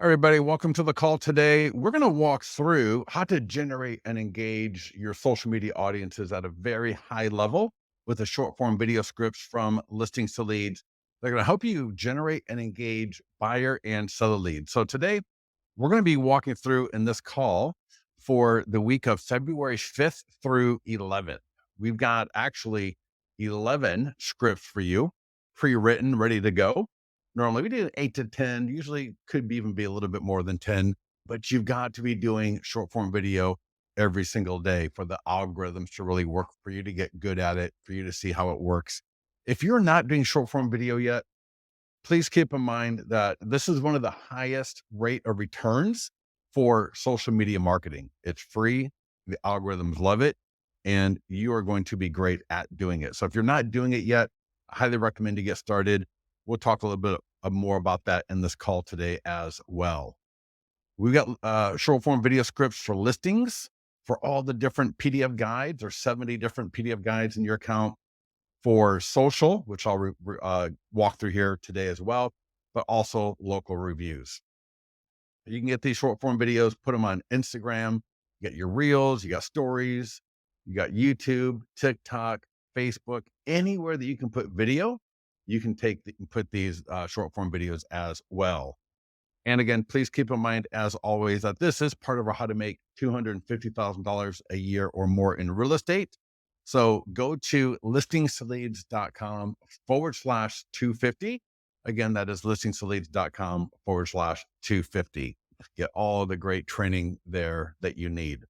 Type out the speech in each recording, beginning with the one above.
Everybody, welcome to the call today. We're going to walk through how to generate and engage your social media audiences at a very high level with the short form video scripts from Listings to Leads. They're going to help you generate and engage buyer and seller leads. So today we're going to be walking through in this call for the week of February 5th through 11th. We've got actually 11 scripts for you, pre-written, ready to go. Normally we do 8 to 10, usually could even be a little bit more than 10, but you've got to be doing short form video every single day for the algorithms to really work, for you to get good at it, for you to see how it works. If you're not doing short form video yet, please keep in mind that this is one of the highest rate of returns for social media marketing. It's free. The algorithms love it, and you are going to be great at doing it. So if you're not doing it yet, I highly recommend you get started. We'll talk a little bit more about that in this call today as well. We've got short form video scripts for listings for all the different PDF guides, or 70 different PDF guides in your account, for social, which I'll walk through here today as well, but also local reviews. You can get these short form videos, put them on Instagram, you get your reels, you got stories, you got YouTube, TikTok, Facebook, anywhere that you can put video, you can put these short form videos as well. And again, please keep in mind, as always, that this is part of our how to make $250,000 a year or more in real estate. So go to listingstoleads.com/250. Again, that is listingstoleads.com/250. Get all the great training there that you need.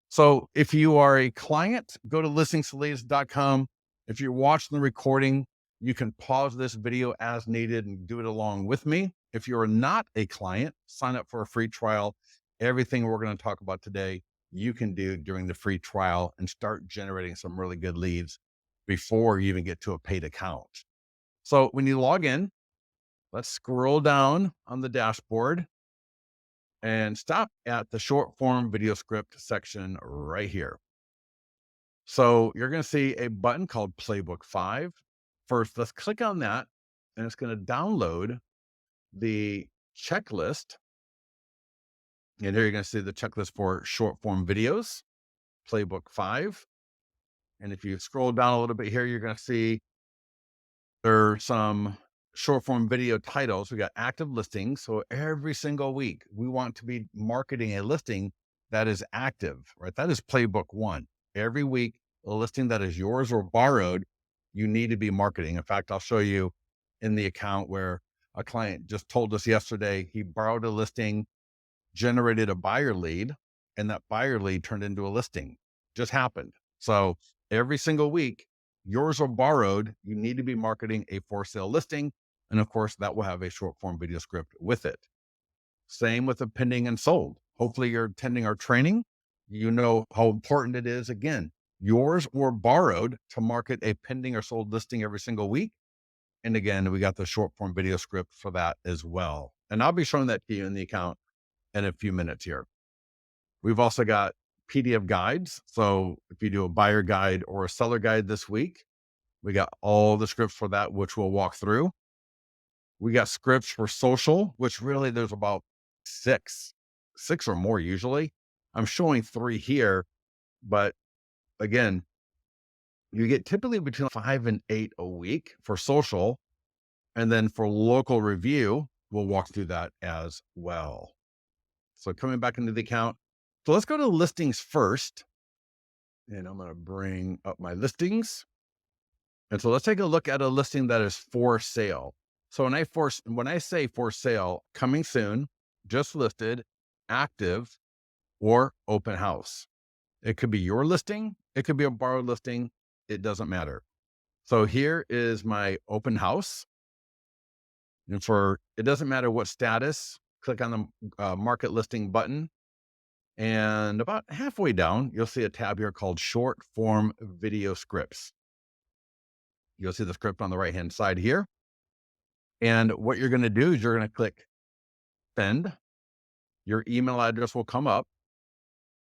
So if you are a client, go to listingstoleads.com. If you're watching the recording, you can pause this video as needed and do it along with me. If you're not a client, sign up for a free trial. Everything we're going to talk about today, you can do during the free trial and start generating some really good leads before you even get to a paid account. So when you log in, let's scroll down on the dashboard and stop at the short form video script section right here. So you're going to see a button called Playbook 5. First, let's click on that, and it's going to download the checklist. And here you're going to see the checklist for short form videos, Playbook 5. And if you scroll down a little bit here, you're going to see there are some short form video titles. We got active listings. So every single week, we want to be marketing a listing that is active, right? That is Playbook 1. Every week, a listing that is yours or borrowed, you need to be marketing. In fact, I'll show you in the account where a client just told us yesterday he borrowed a listing, generated a buyer lead, and that buyer lead turned into a listing. Just happened. So every single week, yours or borrowed, you need to be marketing a for sale listing. And of course, that will have a short form video script with it. Same with the pending and sold. Hopefully you're attending our training. You know how important it is, again, yours or borrowed, to market a pending or sold listing every single week. And again, we got the short form video script for that as well. And I'll be showing that to you in the account in a few minutes here. We've also got PDF guides. So if you do a buyer guide or a seller guide this week, we got all the scripts for that, which we'll walk through. We got scripts for social, which really there's about six or more usually. I'm showing 3 here, but again, you get typically between 5 and 8 a week for social. And then for local review, we'll walk through that as well. So coming back into the account. So let's go to listings first. And I'm going to bring up my listings. And so let's take a look at a listing that is for sale. So when I say for sale, coming soon, just listed, active, or open house. It could be your listing. It could be a borrowed listing. It doesn't matter. So here is my open house. And it doesn't matter what status, click on the market listing button. And about halfway down, you'll see a tab here called short form video scripts. You'll see the script on the right-hand side here. And what you're going to do is you're going to click send. Your email address will come up.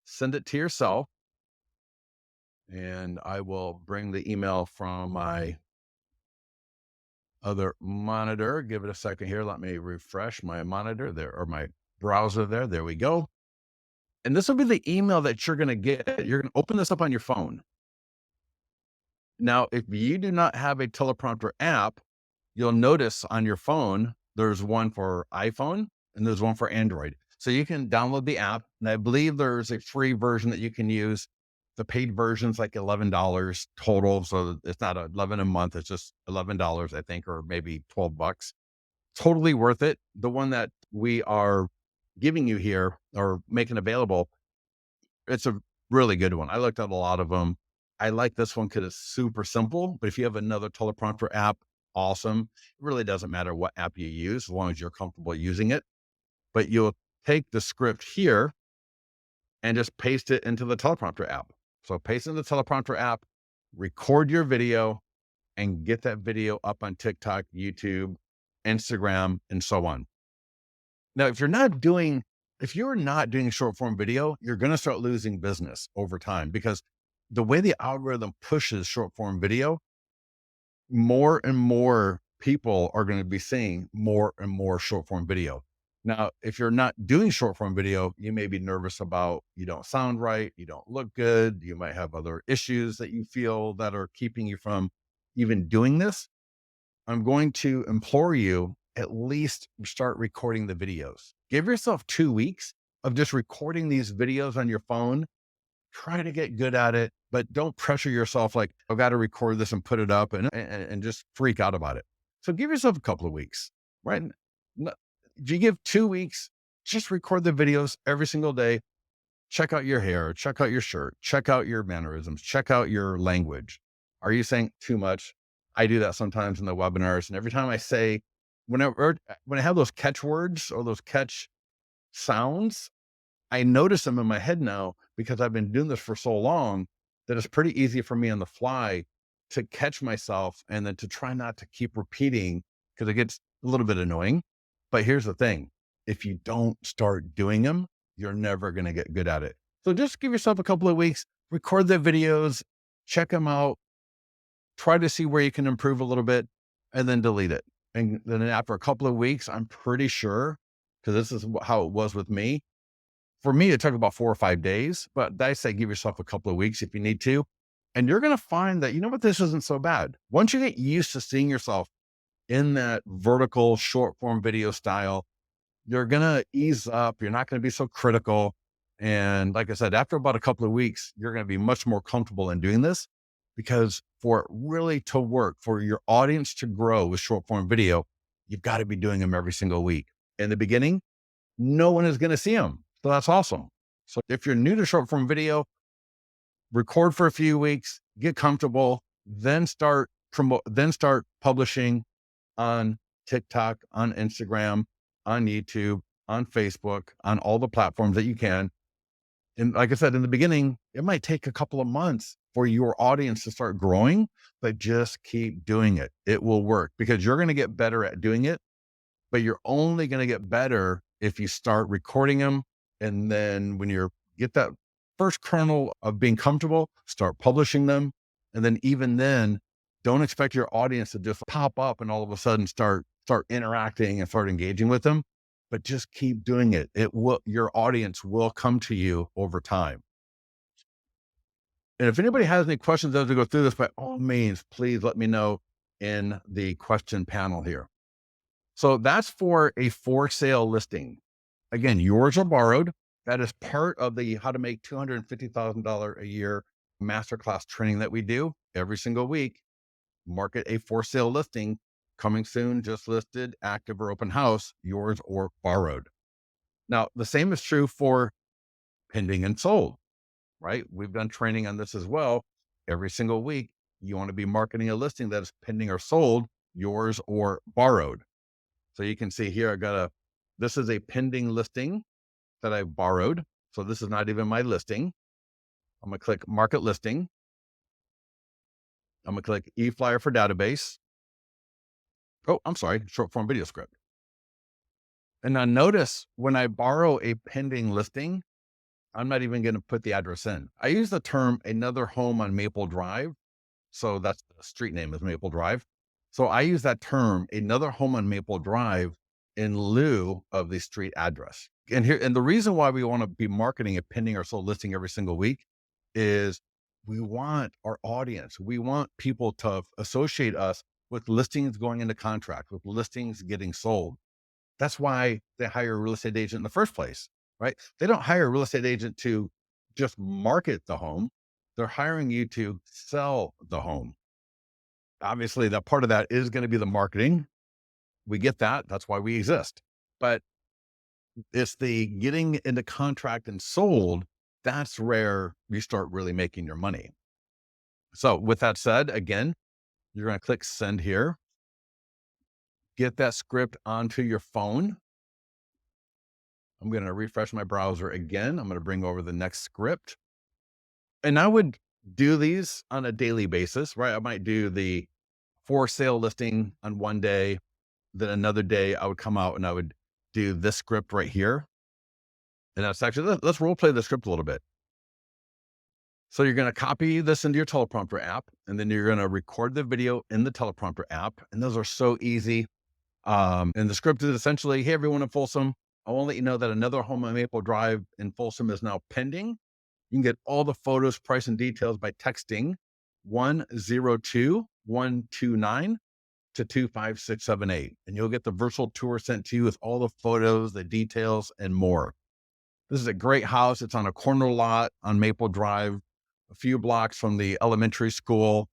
Send it to yourself. And I will bring the email from my other monitor. Give it a second here. Let me refresh my monitor there, or my browser there. There we go. And this will be the email that you're going to get. You're going to open this up on your phone. Now, if you do not have a teleprompter app, you'll notice on your phone, there's one for iPhone and there's one for Android. So you can download the app. And I believe there's a free version that you can use. The paid version's like $11 total. So it's not 11 a month. It's just $11, I think, or maybe $12. Totally worth it. The one that we are giving you here or making available, it's a really good one. I looked at a lot of them. I like this one because it's super simple, but if you have another teleprompter app, awesome. It really doesn't matter what app you use as long as you're comfortable using it. But you'll take the script here and just paste it into the teleprompter app. So paste in the teleprompter app, record your video, and get that video up on TikTok, YouTube, Instagram, and so on. Now, if you're not doing short form video, you're going to start losing business over time because the way the algorithm pushes short form video, more and more people are going to be seeing more and more short form video. Now, if you're not doing short form video, you may be nervous about you don't sound right, you don't look good, you might have other issues that you feel that are keeping you from even doing this. I'm going to implore you at least start recording the videos. Give yourself 2 weeks of just recording these videos on your phone. Try to get good at it, but don't pressure yourself like, I've got to record this and put it up and just freak out about it. So give yourself a couple of weeks, right? If you give 2 weeks, just record the videos every single day. Check out your hair, check out your shirt, check out your mannerisms, check out your language. Are you saying too much? I do that sometimes in the webinars. And every time I say, when I have those catch words or those catch sounds, I notice them in my head now because I've been doing this for so long that it's pretty easy for me on the fly to catch myself and then to try not to keep repeating because it gets a little bit annoying. But here's the thing. If you don't start doing them, you're never going to get good at it. So just give yourself a couple of weeks, record the videos, check them out, try to see where you can improve a little bit, and then delete it. And then after a couple of weeks, I'm pretty sure, because this is how it was with me. For me, it took about 4 or 5 days, but I say give yourself a couple of weeks if you need to. And you're going to find that, you know what, this isn't so bad. Once you get used to seeing yourself in that vertical short form video style, you're going to ease up. You're not going to be so critical. And like I said, after about a couple of weeks, you're going to be much more comfortable in doing this because for it really to work, for your audience to grow with short form video, you've got to be doing them every single week. In the beginning, no one is going to see them. So that's awesome. So if you're new to short form video, record for a few weeks, get comfortable, then start publishing on TikTok, on Instagram, on YouTube, on Facebook, on all the platforms that you can. And like I said, in the beginning, it might take a couple of months for your audience to start growing, but just keep doing it. It will work because you're going to get better at doing it, but you're only going to get better if you start recording them. And then when you get that first kernel of being comfortable, start publishing them. And then even then, don't expect your audience to just pop up and all of a sudden start interacting and start engaging with them, but just keep doing it. Your audience will come to you over time. And if anybody has any questions as we go through this, by all means, please let me know in the question panel here. So that's for a for sale listing. Again, yours are borrowed. That is part of the how to make $250,000 a year masterclass training that we do every single week. Market a for sale listing coming soon, just listed, active or open house, yours or borrowed. Now, the same is true for pending and sold, right? We've done training on this as well. Every single week, you want to be marketing a listing that is pending or sold, yours or borrowed. So you can see here, this is a pending listing that I borrowed. So this is not even my listing. I'm going to click market listing. I'm going to click e-flyer for database. Oh, I'm sorry, short form video script. And now notice when I borrow a pending listing, I'm not even going to put the address in. I use the term another home on Maple Drive. So that's the street name is Maple Drive. So I use that term, another home on Maple Drive, in lieu of the street address. And the reason why we want to be marketing and pinning our sold listing every single week is we want our audience, we want people to associate us with listings going into contract, with listings getting sold. That's why they hire a real estate agent in the first place, right? They don't hire a real estate agent to just market the home. They're hiring you to sell the home. Obviously, that part of that is going to be the marketing. We get that. That's why we exist. But it's the getting into contract and sold. That's where you start really making your money. So with that said, again, you're going to click send here, get that script onto your phone. I'm going to refresh my browser again. I'm going to bring over the next script. And I would do these on a daily basis, right? I might do the for sale listing on one day. Then another day I would come out and I would do this script right here. And that's actually, let's role play the script a little bit. So you're going to copy this into your teleprompter app, and then you're going to record the video in the teleprompter app. And those are so easy. And the script is essentially, hey, everyone in Folsom, I want to let you know that another home on Maple Drive in Folsom is now pending. You can get all the photos, price, and details by texting 102-129 to 25678. And you'll get the virtual tour sent to you with all the photos, the details, and more. This is a great house. It's on a corner lot on Maple Drive, a few blocks from the elementary school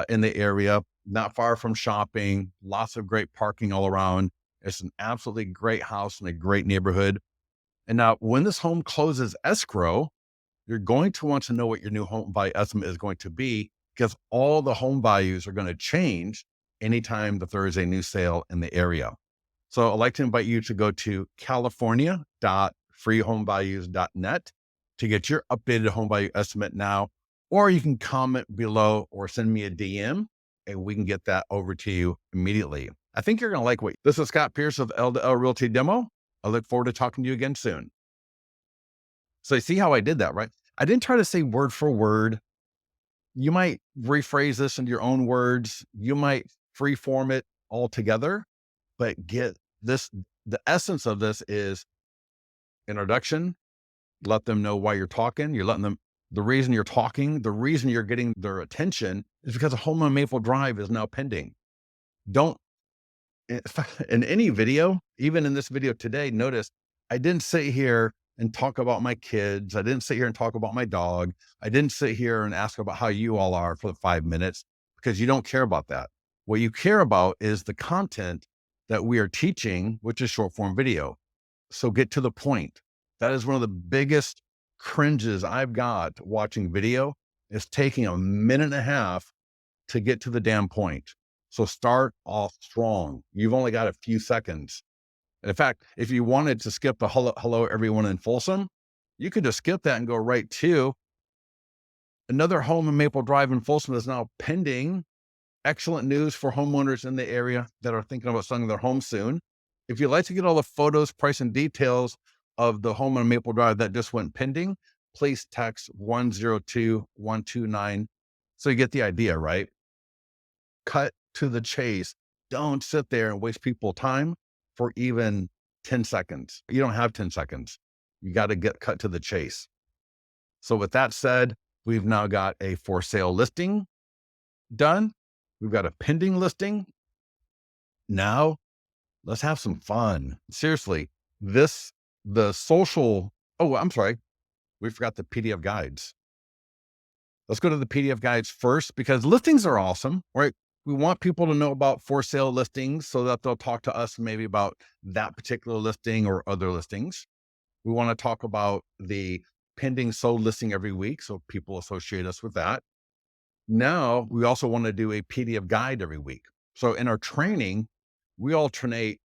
in the area, not far from shopping, lots of great parking all around. It's an absolutely great house in a great neighborhood. And now when this home closes escrow, you're going to want to know what your new home value estimate is going to be, because all the home values are going to change anytime that there is a new sale in the area. So I'd like to invite you to go to california.freehomevalues.net to get your updated home value estimate now, or you can comment below or send me a DM and we can get that over to you immediately. I think you're going to like what this is. Scott Pierce of L2L Realty Demo. I look forward to talking to you again soon. So you see how I did that, right? I didn't try to say word for word. You might rephrase this in your own words. You might freeform it all together, but get this. The essence of this is introduction. Let them know why you're talking. You're letting them, the reason you're talking, the reason you're getting their attention is because a home on Maple Drive is now pending. Don't, in any video, even in this video today, notice I didn't sit here and talk about my kids. I didn't sit here and talk about my dog. I didn't sit here and ask about how you all are for the 5 minutes, because you don't care about that. What you care about is the content that we are teaching, which is short form video. So get to the point. That is one of the biggest cringes I've got watching video, is taking a minute and a half to get to the damn point. So start off strong. You've only got a few seconds. And in fact, if you wanted to skip the hello everyone in Folsom, you could just skip that and go right to another home in Maple Drive in Folsom is now pending. Excellent news for homeowners in the area that are thinking about selling their home soon. If you'd like to get all the photos, price, and details of the home on Maple Drive that just went pending, please text 102-129. So you get the idea, right? Cut to the chase. Don't sit there and waste people's time for even 10 seconds. You don't have 10 seconds. You got to get cut to the chase. So with that said, we've now got a for sale listing done. We've got a pending listing. Now let's have some fun. Seriously, the social, oh, I'm sorry. We forgot the PDF guides. Let's go to the PDF guides first, because listings are awesome, right? We want people to know about for sale listings so that they'll talk to us maybe about that particular listing or other listings. We want to talk about the pending sold listing every week, so people associate us with that. Now, we also want to do a PDF guide every week. So in our training, we alternate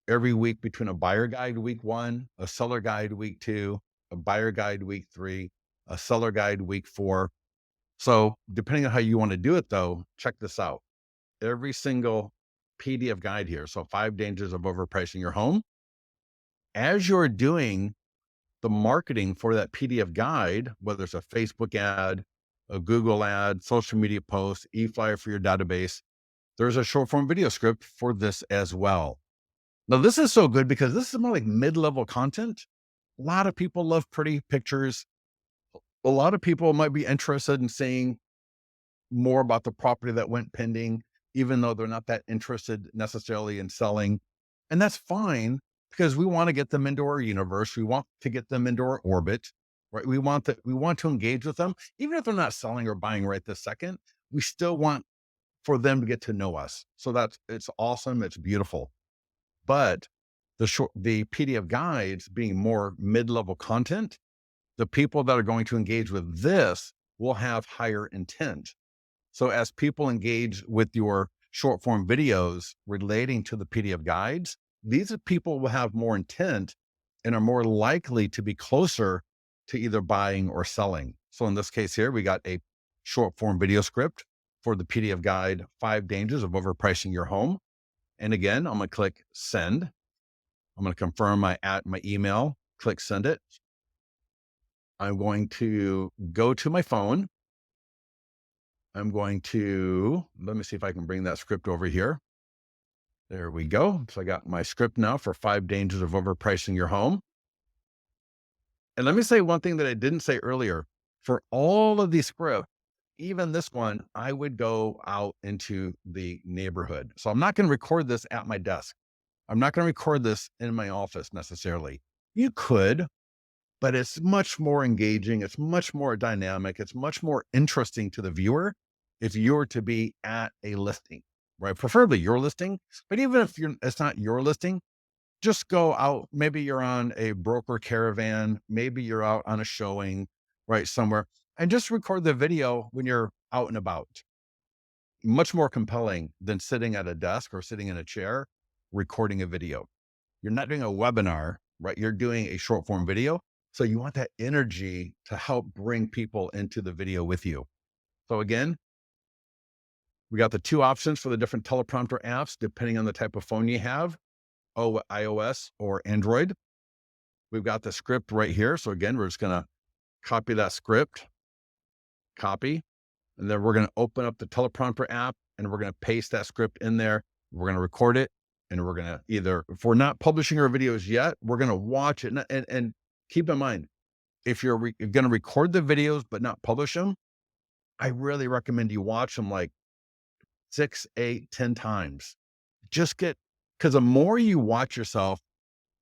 every week between a buyer guide week 1, a seller guide week 2, a buyer guide week 3, a seller guide week 4. So depending on how you want to do it though, check this out. Every single PDF guide here. So 5 dangers of overpricing your home. As you're doing the marketing for that PDF guide, whether it's a Facebook ad, a Google ad, social media post, e-flyer for your database, there's a short form video script for this as well. Now, this is so good because this is more like mid-level content. A lot of people love pretty pictures. A lot of people might be interested in seeing more about the property that went pending, even though they're not that interested necessarily in selling. And that's fine because we want to get them into our universe. We want to get them into our orbit, right? We want to engage with them, even if they're not selling or buying right this second. We still want for them to get to know us. So it's awesome. It's beautiful. But the PDF guides being more mid-level content, the people that are going to engage with this will have higher intent. So as people engage with your short form videos relating to the PDF guides, these people will have more intent and are more likely to be closer to either buying or selling. So in this case here, we got a short form video script for the PDF guide, 5 Dangers of Overpricing Your Home. And again, I'm going to click send. I'm going to confirm my email, click send it. I'm going to go to my phone. I'm going to, let me see if I can bring that script over here. There we go. So I got my script now for 5 Dangers of Overpricing Your Home. And let me say one thing that I didn't say earlier. For all of these scripts, even this one, I would go out into the neighborhood. So I'm not going to record this at my desk. I'm not going to record this in my office necessarily. You could, but it's much more engaging. It's much more dynamic. It's much more interesting to the viewer if you were to be at a listing, right? Preferably your listing, but even if it's not your listing, just go out. Maybe you're on a broker caravan. Maybe you're out on a showing, right? Somewhere, and just record the video when you're out and about. Much more compelling than sitting at a desk or sitting in a chair, recording a video. You're not doing a webinar, right? You're doing a short form video. So you want that energy to help bring people into the video with you. So again, we got the 2 options for the different teleprompter apps, depending on the type of phone you have, iOS or Android. We've got the script right here. So again, we're just going to copy that script, copy, and then we're going to open up the teleprompter app and we're going to paste that script in there. We're going to record it. And we're going to either, if we're not publishing our videos yet, we're going to watch it. And keep in mind, if you're going to record the videos, but not publish them, I really recommend you watch them like 6, 8, 10 times. Because the more you watch yourself,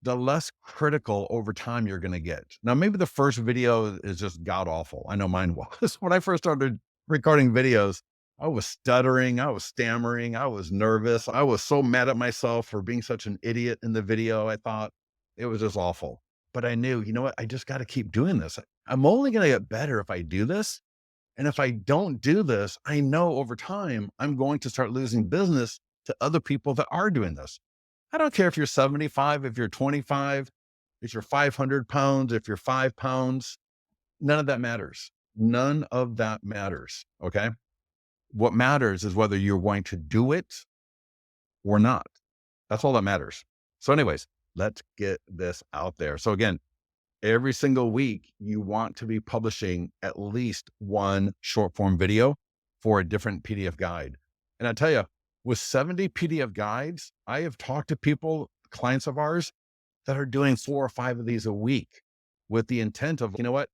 the less critical over time you're going to get. Now, maybe the first video is just god awful. I know mine was. When I first started recording videos, I was stuttering, I was stammering, I was nervous. I was so mad at myself for being such an idiot in the video. I thought it was just awful. But I knew, you know what? I just got to keep doing this. I'm only going to get better if I do this. And if I don't do this, I know over time I'm going to start losing business to other people that are doing this. I don't care if you're 75, if you're 25, if you're 500 pounds, if you're 5 pounds, none of that matters. None of that matters. Okay. What matters is whether you're going to do it or not. That's all that matters. So anyways, let's get this out there. So again, every single week, you want to be publishing at least 1 short form video for a different PDF guide. And I tell you, with 70 PDF guides, I have talked to people, clients of ours, that are doing 4 or 5 of these a week with the intent of, you know what,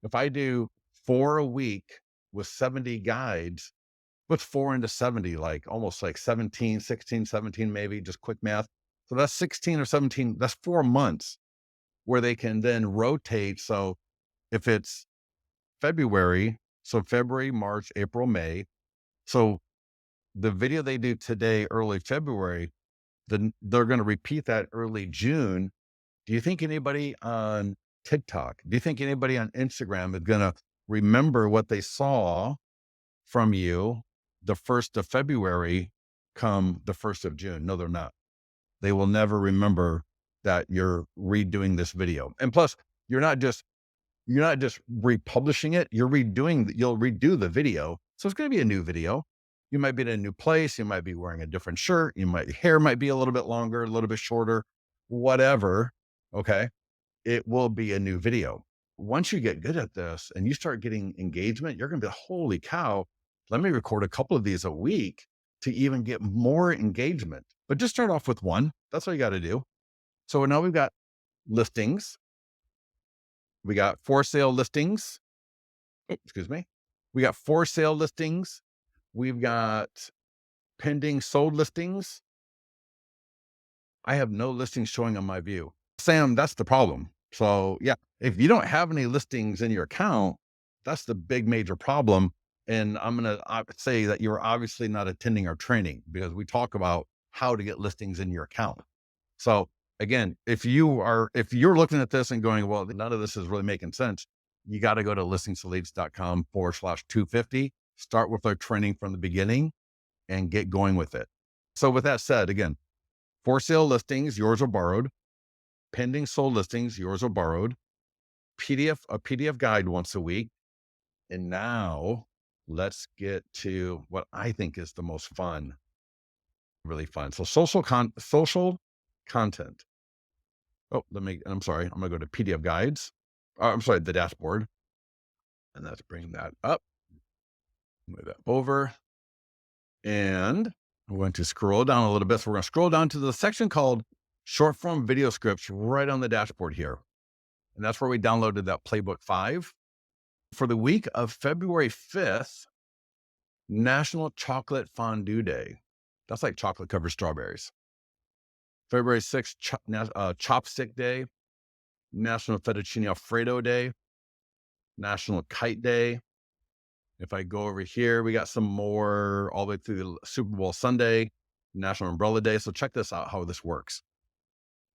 if I do 4 a week with 70 guides, what's 4 into 70? Like almost like 17, 16, 17, maybe just quick math. So that's 16 or 17, that's 4 months where they can then rotate. So if it's February, so February, March, April, May. So the video they do today, early February, then they're going to repeat that early June. Do you think anybody on TikTok, do you think anybody on Instagram is going to remember what they saw from you the 1st of February come the 1st of June? No, they're not. They will never remember that you're redoing this video. And plus, you're not just republishing it, you'll redo the video. So it's going to be a new video. You might be in a new place. You might be wearing a different shirt. Hair might be a little bit longer, a little bit shorter, whatever. Okay. It will be a new video. Once you get good at this and you start getting engagement, you're going to be, holy cow, let me record a couple of these a week to even get more engagement. But just start off with 1. That's all you got to do. So now we've got listings. We got for sale listings. Oh, excuse me. We got for sale listings. We've got pending sold listings. I have no listings showing on my view. Sam, that's the problem. So yeah, if you don't have any listings in your account, that's the big major problem. And I'm going to say that you're obviously not attending our training because we talk about how to get listings in your account. So again, if you're looking at this and going, well, none of this is really making sense, you got to go to listingsleads.com/250, start with our training from the beginning and get going with it. So with that said, again, for sale listings, yours are borrowed. Pending sold listings, yours are borrowed. A PDF guide once a week. And now let's get to what I think is the most fun, really fun. So social content. Oh, I'm sorry. I'm going to go to PDF guides. I'm sorry, the dashboard. And let's bring that up. Move that over. And I'm going to scroll down a little bit. So we're going to scroll down to the section called short form video scripts right on the dashboard here. And that's where we downloaded that playbook 5 for the week of February 5th, National Chocolate Fondue Day. That's like chocolate covered strawberries. February 6th, Chopstick Day, National Fettuccine Alfredo Day, National Kite Day. If I go over here, we got some more all the way through the Super Bowl Sunday, National Umbrella Day. So check this out, how this works.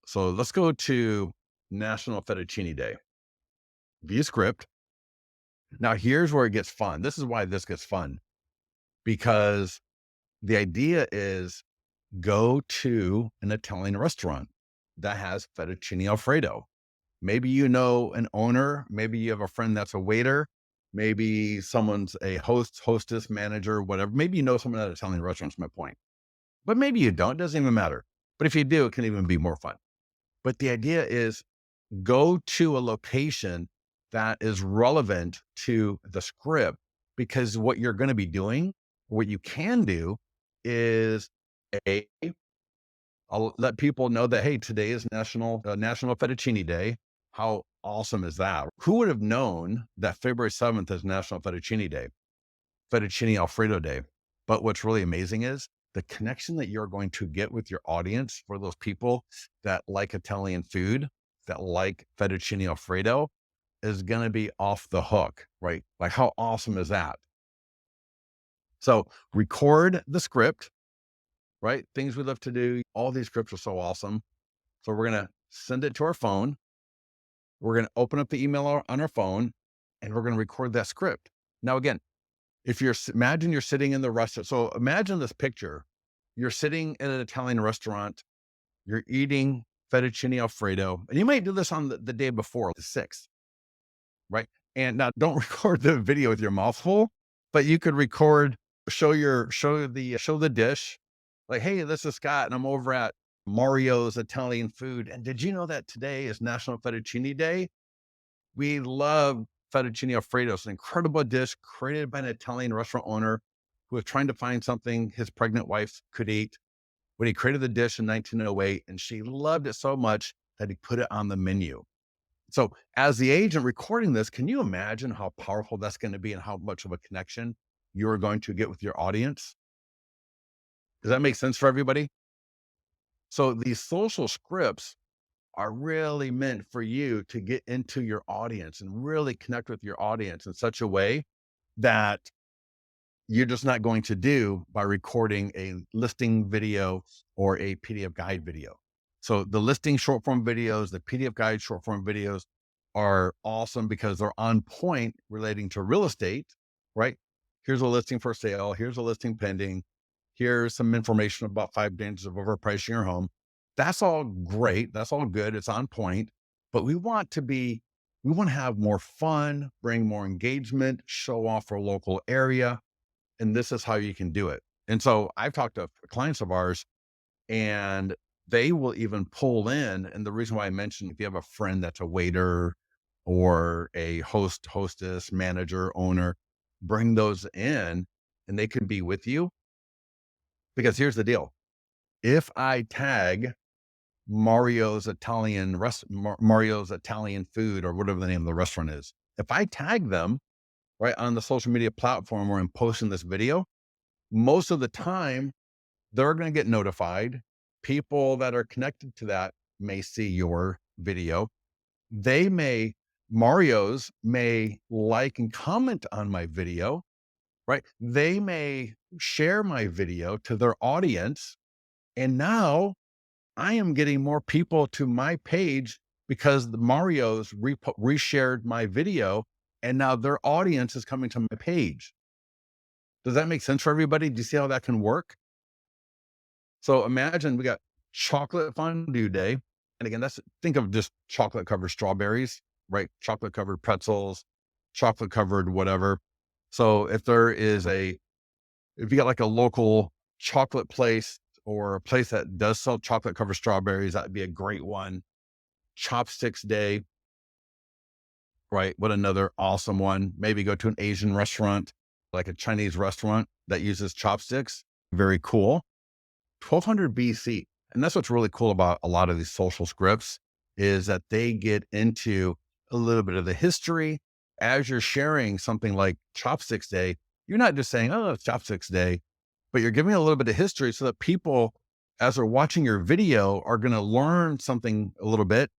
So let's go to National Fettuccine Day. View script. Now here's where it gets fun. This is why this gets fun, because the idea is go to an Italian restaurant that has fettuccine Alfredo. Maybe you know an owner, maybe you have a friend that's a waiter, maybe someone's a hostess, manager, whatever. Maybe you know someone at an Italian restaurant, is my point. But maybe you don't, it doesn't even matter. But if you do, it can even be more fun. But the idea is go to a location that is relevant to the script, because what you're going to be doing, what you can do is I'll let people know that, hey, today is National Fettuccine Day. How awesome is that? Who would have known that February 7th is National Fettuccine Day, Fettuccine Alfredo Day? But what's really amazing is the connection that you're going to get with your audience for those people that like Italian food, that like fettuccine Alfredo, is going to be off the hook, right? Like, how awesome is that? So record the script, right? Things we love to do. All these scripts are so awesome. So we're going to send it to our phone. We're going to open up the email on our phone and we're going to record that script. Now, again, imagine you're sitting in the restaurant. So imagine this picture. You're sitting in an Italian restaurant. You're eating fettuccine Alfredo, and you might do this on the day before, the 6th, right? And now don't record the video with your mouth full, but you could record, show the dish. Like, hey, this is Scott, and I'm over at Mario's Italian Food. And did you know that today is National Fettuccine Day? We love fettuccine Alfredo. It's an incredible dish created by an Italian restaurant owner who was trying to find something his pregnant wife could eat. When he created the dish in 1908, and she loved it so much that he put it on the menu. So as the agent recording this, can you imagine how powerful that's going to be and how much of a connection you're going to get with your audience? Does that make sense for everybody? So these social scripts are really meant for you to get into your audience and really connect with your audience in such a way that you're just not going to do by recording a listing video or a PDF guide video. So the listing short form videos, the PDF guide short form videos are awesome because they're on point relating to real estate, right? Here's a listing for sale. Here's a listing pending. Here's some information about 5 dangers of overpricing your home. That's all great. That's all good. It's on point, but we want to have more fun, bring more engagement, show off our local area. And this is how you can do it. And so I've talked to clients of ours and they will even pull in. And the reason why I mentioned, if you have a friend that's a waiter or a hostess, manager, owner, bring those in and they can be with you. Because here's the deal. If I tag Mario's Italian food, or whatever the name of the restaurant is. If I tag them right on the social media platform where I'm posting this video, most of the time they're going to get notified. People that are connected to that may see your video. They may, Mario's may like and comment on my video, right? They may share my video to their audience. And now I am getting more people to my page because the Mario's reshared my video. And now their audience is coming to my page. Does that make sense for everybody? Do you see how that can work? So imagine we got chocolate fondue day. And again, think of just chocolate covered strawberries, right? Chocolate covered pretzels, chocolate covered whatever. So if you got like a local chocolate place or a place that does sell chocolate covered strawberries, that'd be a great one. Chopsticks day, right? What another awesome one. Maybe go to an Asian restaurant, like a Chinese restaurant that uses chopsticks. Very cool. 1200 BC. And that's what's really cool about a lot of these social scripts is that they get into a little bit of the history. As you're sharing something like Chopsticks Day, you're not just saying, oh, it's Chopsticks Day, but you're giving a little bit of history so that people, as they're watching your video, are going to learn something a little bit.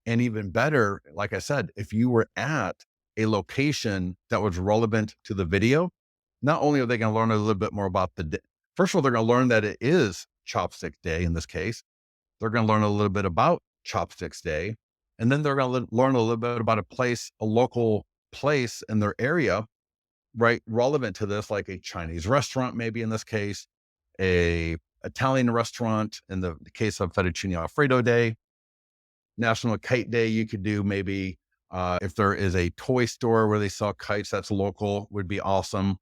And even better, like I said, if you were at a location that was relevant to the video, not only are they going to learn a little bit more about first of all, they're going to learn that it is Chopstick Day in this case. They're going to learn a little bit about Chopsticks Day. And then they're going to learn a little bit about a local place in their area, right? Relevant to this, like a Chinese restaurant, maybe in this case, a Italian restaurant in the case of Fettuccine Alfredo Day, National Kite Day. You could do maybe if there is a toy store where they sell kites, that's local, would be awesome.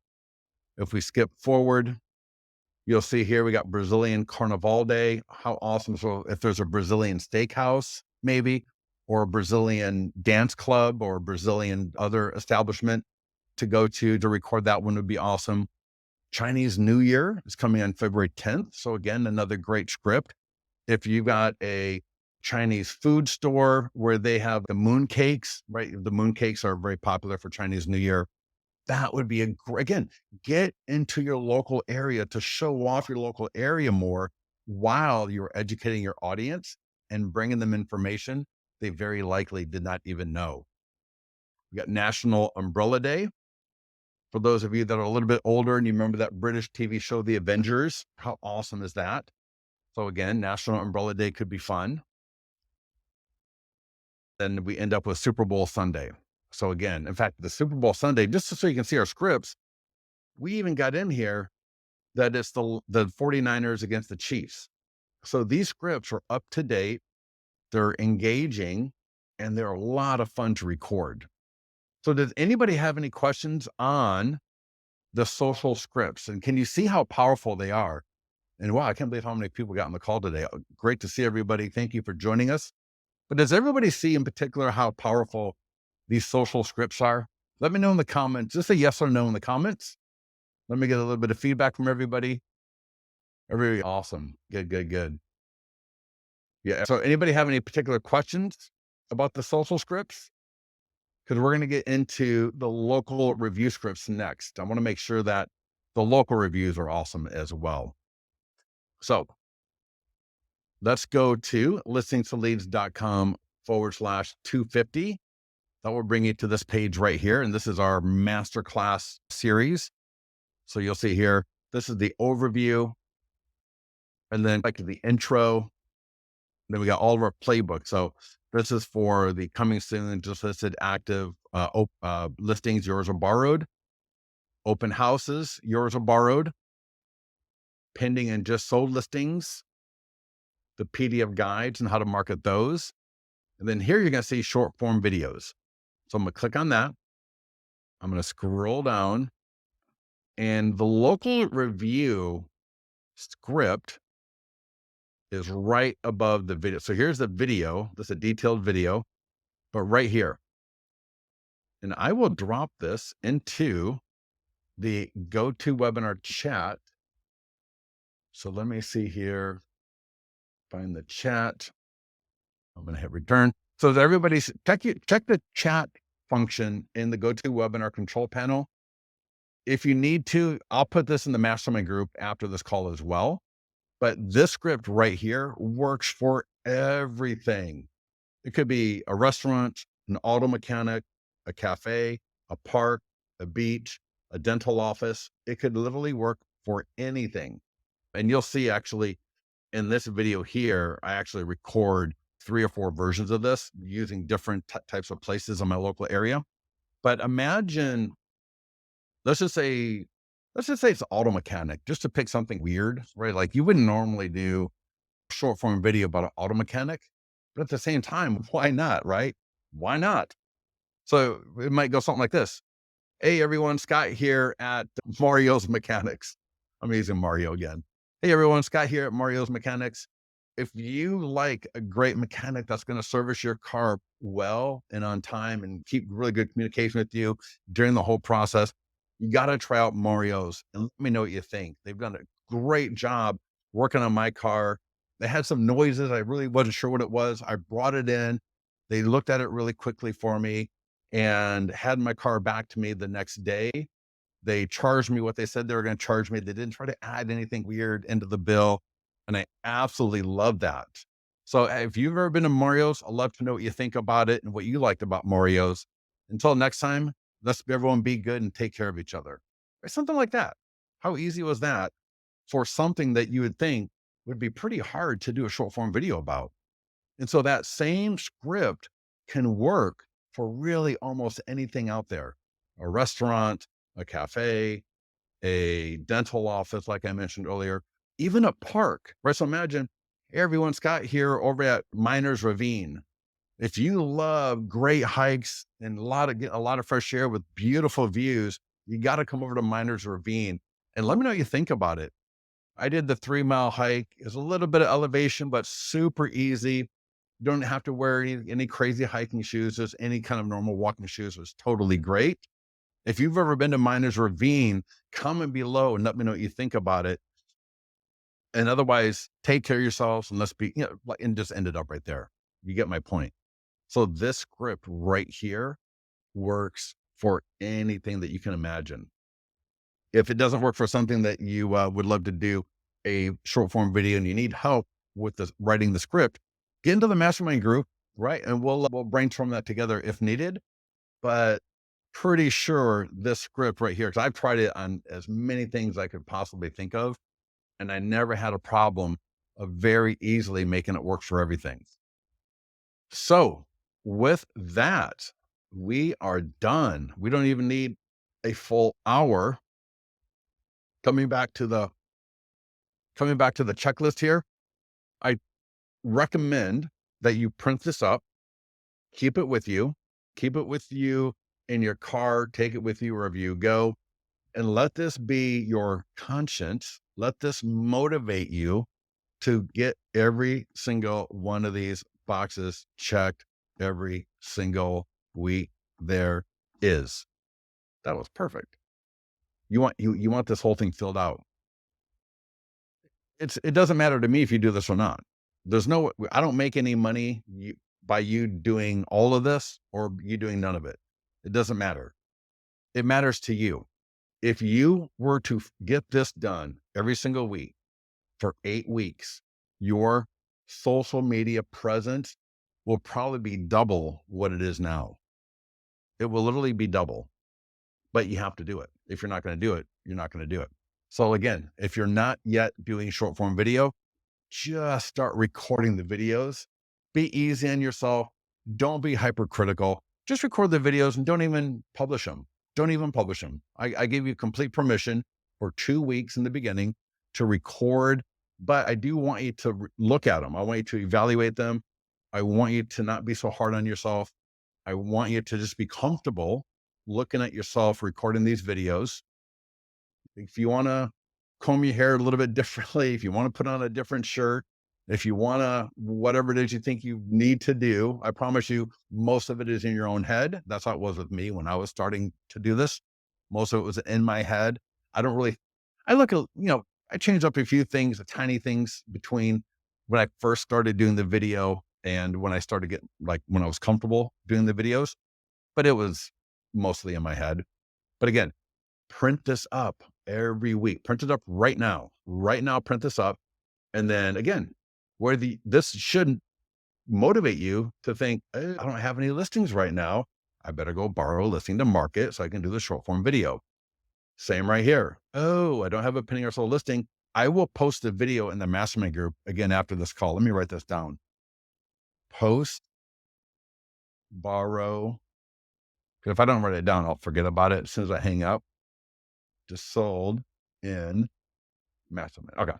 If we skip forward, you'll see here we got Brazilian Carnival Day. How awesome. So if there's a Brazilian steakhouse, maybe, or a Brazilian dance club or Brazilian other establishment to go to record that one would be awesome. Chinese New Year is coming on February 10th. So again, another great script. If you've got a Chinese food store where they have the moon cakes, right? The moon cakes are very popular for Chinese New Year. That would be again, get into your local area to show off your local area more while you're educating your audience and bringing them information they very likely did not even know. We got National Umbrella Day. For those of you that are a little bit older and you remember that British TV show, The Avengers, how awesome is that? So again, National Umbrella Day could be fun. Then we end up with Super Bowl Sunday. So again, in fact, the Super Bowl Sunday, just so you can see our scripts, we even got in here that it's the 49ers against the Chiefs. So these scripts are up to date, they're engaging, and they're a lot of fun to record. So does anybody have any questions on the social scripts? And can you see how powerful they are? And wow, I can't believe how many people got on the call today. Great to see everybody. Thank you for joining us. But does everybody see in particular how powerful these social scripts are? Let me know in the comments. Just a yes or no in the comments. Let me get a little bit of feedback from everybody. Everybody, awesome. Good, good, good. Yeah. So anybody have any particular questions about the social scripts? Because we're going to get into the local review scripts next. I want to make sure that the local reviews are awesome as well. So let's go to listeningstoleads.com/250. That will bring you to this page right here. And this is our masterclass series. So you'll see here, this is the overview. And then like the intro. Then we got all of our playbooks. So this is for the coming soon, just listed active listings, yours are borrowed. Open houses, yours are borrowed. Pending and just sold listings, the PDF guides and how to market those. And then here you're going to see short form videos. So I'm going to click on that. I'm going to scroll down and the local review script is right above the video. So here's the video. This is a detailed video, but right here. And I will drop this into the GoToWebinar chat. So let me see here, find the chat. I'm going to hit return. So that everybody's check the chat function in the GoToWebinar control panel. If you need to, I'll put this in the mastermind group after this call as well. But this script right here works for everything. It could be a restaurant, an auto mechanic, a cafe, a park, a beach, a dental office. It could literally work for anything. And you'll see actually in this video here, I actually record 3 or 4 versions of this using different types of places in my local area. But imagine, let's just say, let's just say it's auto mechanic, just to pick something weird, right? Like you wouldn't normally do short form video about an auto mechanic, but at the same time, why not, right? Why not? So it might go something like this. Hey everyone, Scott here at Mario's Mechanics. I'm using Mario again. Hey everyone, Scott here at Mario's Mechanics. If you like a great mechanic that's going to service your car well and on time and keep really good communication with you during the whole process, you got to try out Mario's and let me know what you think. They've done a great job working on my car. They had some noises. I really wasn't sure what it was. I brought it in. They looked at it really quickly for me and had my car back to me the next day. They charged me what they said they were going to charge me. They didn't try to add anything weird into the bill. And I absolutely love that. So if you've ever been to Mario's, I'd love to know what you think about it and what you liked about Mario's. Until next time, let's everyone be good and take care of each other. Or something like that. How easy was that for something that you would think would be pretty hard to do a short form video about? And so that same script can work for really almost anything out there. A restaurant, a cafe, a dental office, like I mentioned earlier, even a park, right? So imagine, hey, everyone, Scott here over at Miners Ravine. If you love great hikes and get a lot of fresh air with beautiful views, you got to come over to Miners Ravine and let me know what you think about it. I did the 3 mile hike. It's a little bit of elevation, but super easy. You don't have to wear any crazy hiking shoes. Just any kind of normal walking shoes was totally great. If you've ever been to Miners Ravine, comment below and let me know what you think about it. And otherwise, take care of yourselves and let's be, and just end it up right there. You get my point. So this script right here works for anything that you can imagine. If it doesn't work for something that you would love to do a short form video and you need help with writing the script, get into the mastermind group, right? And we'll brainstorm that together if needed. But pretty sure this script right here, because I've tried it on as many things I could possibly think of, and I never had a problem of very easily making it work for everything. So with that, we are done. We don't even need a full hour. Coming back to the checklist here, I recommend that you print this up, keep it with you, in your car, take it with you wherever you go, and let this be your conscience. Let this motivate you to get every single one of these boxes checked every single week there is. That was perfect. You want this whole thing filled out. It doesn't matter to me if you do this or not. I don't make any money by you doing all of this or you doing none of it. It doesn't matter. It matters to you. If you were to get this done every single week for 8 weeks, your social media presence will probably be double what it is now. It will literally be double, but you have to do it. If you're not going to do it, you're not going to do it. So again, if you're not yet doing short form video, just start recording the videos. Be easy on yourself. Don't be hypercritical. Just record the videos and don't even publish them. Don't even publish them. I give you complete permission for 2 weeks in the beginning to record, but I do want you to look at them. I want you to evaluate them. I want you to not be so hard on yourself. I want you to just be comfortable looking at yourself recording these videos. If you want to comb your hair a little bit differently, if you want to put on a different shirt, if you want to, whatever it is you think you need to do, I promise you, most of it is in your own head. That's how it was with me when I was starting to do this. Most of it was in my head. I don't really, I look at, I changed up a few things, the tiny things between when I first started doing the video and when I started getting like when I was comfortable doing the videos, but it was mostly in my head. But again, print this up every week. Print it up right now. Right now, print this up. And then again, this shouldn't motivate you to think, I don't have any listings right now. I better go borrow a listing to market so I can do the short form video. Same right here. Oh, I don't have a pending or sold listing. I will post the video in the mastermind group again after this call. Let me write this down. Post, borrow. Because if I don't write it down, I'll forget about it as soon as I hang up. Just sold in mastermind. Okay.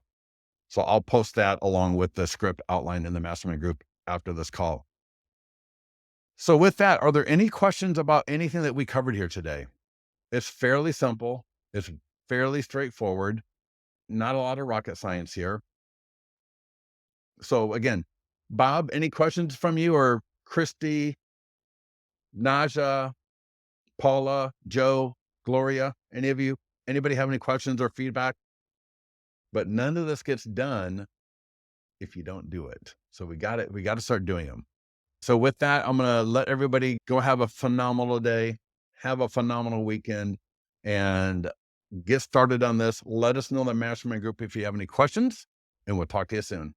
So I'll post that along with the script outlined in the mastermind group after this call. So with that, are there any questions about anything that we covered here today? It's fairly simple. It's fairly straightforward. Not a lot of rocket science here. So again, Bob, any questions from you, or Christy, Naja, Paula, Joe, Gloria, any of you? Anybody have any questions or feedback? But none of this gets done if you don't do it. So we got to start doing them. So with that, I'm going to let everybody go have a phenomenal day, have a phenomenal weekend, and get started on this. Let us know in the mastermind group if you have any questions, and we'll talk to you soon.